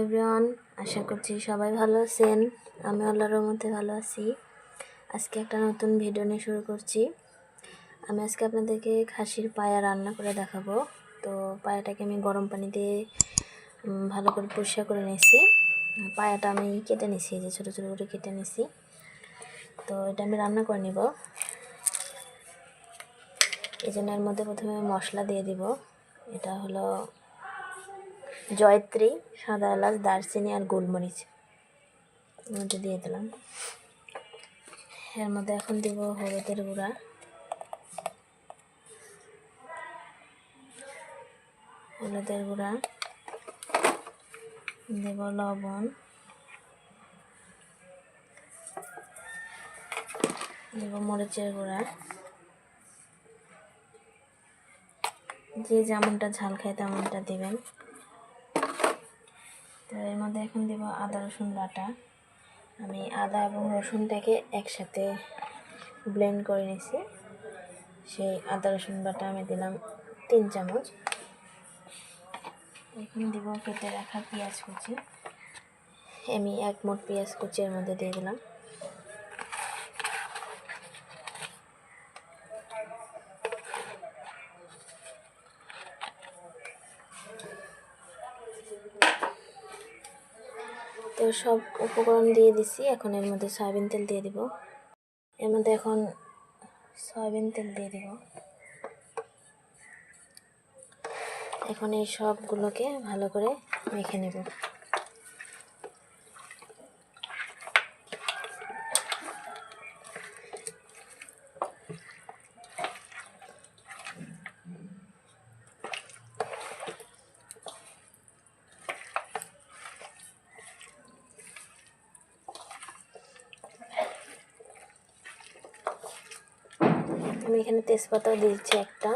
Everyone, আশা করছি সবাই ভালো আছেন। আমি আল্লাহর রহমতে ভালো আছি। আজকে একটা নতুন ভিডিও নিয়ে শুরু করছি। আমি আজকে আপনাদেরকে খাসির পায়া রান্না করে দেখাবো। তো পায়াটাকে আমি গরম পানি দিয়ে ভালো করে পরিষ্কার করে নিয়েছি। পায়াটা আমি কেটে নিয়েছি, যে ছোটো ছোটো করে কেটে নিয়েছি। তো এটা আমি রান্না করে নিব। এই জন্য এর মধ্যে প্রথমে মশলা দিয়ে দিব। এটা হলো জয়ত্রী, সাদা এলাচ, দারচিনি আর গোলমরিচ এর মধ্যে দিয়ে দিলাম। এর মধ্যে এখন দিব হলুদের গুঁড়া, দেব লবণ, দেব মরিচের গুঁড়া। যে যেমনটা ঝাল খায় তেমনটা দেবেন। তো এর মধ্যে এখন দেব আদা রসুন বাটা। আমি আদা এবং রসুনটাকে একসাথে ব্লেন্ড করে নিয়েছি। সেই আদা রসুন বাটা আমি দিলাম 3 চামচ। এখন দিব কেটে রাখা পেঁয়াজ কুচি। আমি 1 মুঠ পেঁয়াজ কুচি এর মধ্যে দিয়ে দিলাম। তো সব উপকরণ দিয়ে দিছি। এখন এর মধ্যে সয়াবিন তেল দিয়ে দিব। এর মধ্যে এখন সয়াবিন তেল দিয়ে দিব। এখন এই সবগুলোকে ভালো করে মেখে নেব। আমি এখানে তেজপাতাও দিয়েছি একটা।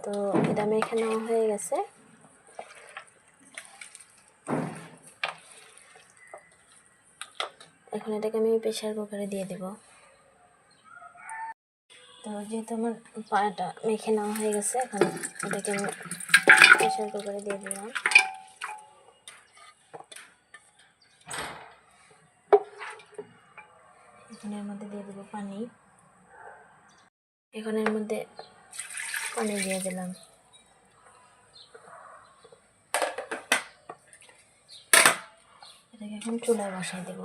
তো এটা মেখে নেওয়া হয়ে গেছে। এখন এটাকে আমি প্রেসার কুকারে দিয়ে দেব। তো যেহেতু আমার পায়াটা মেখে নেওয়া হয়ে গেছে, এখন এটাকে আমি প্রেসার কুকারে দিয়ে দিলাম। এখন এর মধ্যে দিয়ে দেবো পানি। এখন এর মধ্যে পানি দিয়ে দিলাম। এটাকে এখন চুলায় বসাই দেব।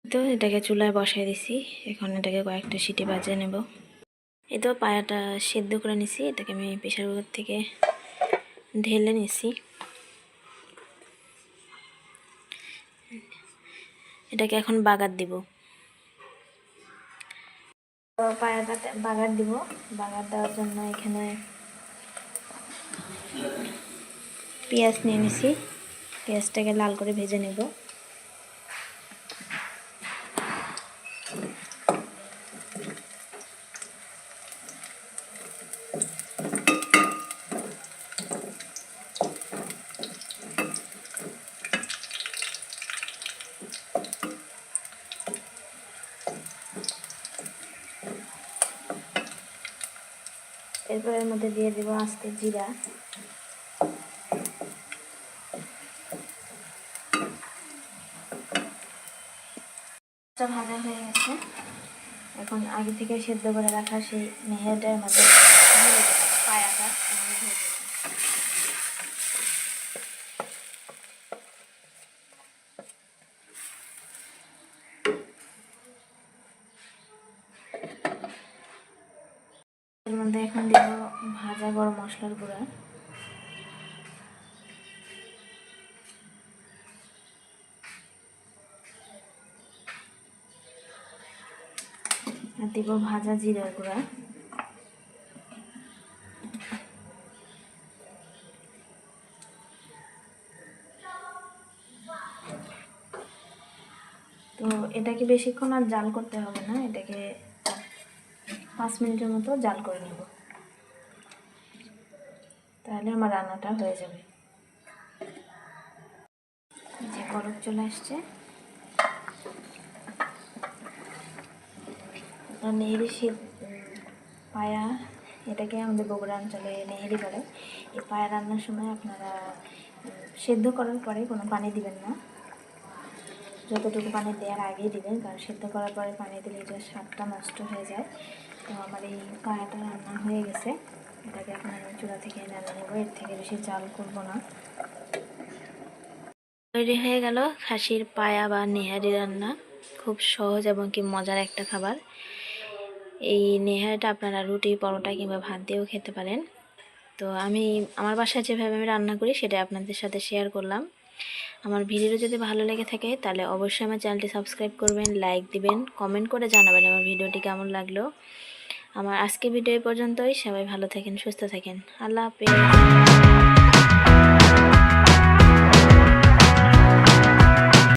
তো এটাকে চুলায় বসাই দিছি। এখন এটাকে কয়েকটা সিটি বাজিয়ে নেব। এই তো পায়াটা সেদ্ধ করে নিছি। এটাকে আমি প্রেসার কুকার থেকে ঢেলে নিছি। এটাকে এখন বাগার দিব। তো পায়াটাতে বাগার দিব। বাগার দেওয়ার জন্য এখানে পেঁয়াজ নিয়ে নিছি। পেঁয়াজটাকে লাল করে ভেজে নেব। এরপর এর মধ্যে দিয়ে দেব আস্তে জিরা। ভাজা হয়ে গেছে। এখন আগে থেকে সেদ্ধ করে রাখা সেই মেহেরটার মধ্যে পায়াটা ভেজে দেব। এর মধ্যে এখন দেব ভাজা গরম মশলার গুঁড়া। আর দেব ভাজা জিরার গুঁড়া। তো এটাকে বেশিক্ষণ আর জাল করতে হবে না। এটাকে 5 মিনিটের মতো জাল করে নেব, তাহলে আমার রান্নাটা হয়ে যাবে। যে বরফ চলে আসছে। নেহেরি পায়া, এটাকে আমাদের বগুড়া অঞ্চলে নেহেরি বলে। এই পায়া রান্নার সময় আপনারা সেদ্ধ করার পরে কোনো পানি দিবেন না, যতটুকু পানি দেওয়ার আগেই দিবেন, কারণ সেদ্ধ করার পরে পানি দিলে যে স্বাদটা নষ্ট হয়ে যায়। তো আমার এই পায়াটা রান্না হয়ে গেছে, এটাকে এখন আমি চুলা থেকে নামিয়ে নেবো, এর থেকে বেশি জাল করব না। তৈরি হয়ে গেল খাসির পায়া বা নেহারি রান্না। খুব সহজ এবং কি মজার একটা খাবার। এই নেহারিটা আপনারা রুটি, পরোটা কিংবা ভাত দিয়েও খেতে পারেন। তো আমি আমার বাসায় যেভাবে আমি রান্না করি সেটা আপনাদের সাথে শেয়ার করলাম। আমার ভিডিও যদি ভালো লেগে থাকে তাহলে অবশ্যই আমার চ্যানেলটি সাবস্ক্রাইব করবেন, লাইক দিবেন, কমেন্ট করে জানাবেন আমার ভিডিওটি কেমন লাগলো। আমার আজকে ভিডিও এই পর্যন্তই। সবাই ভালো থাকেন, সুস্থ থাকেন। আল্লাহ হাফেজ।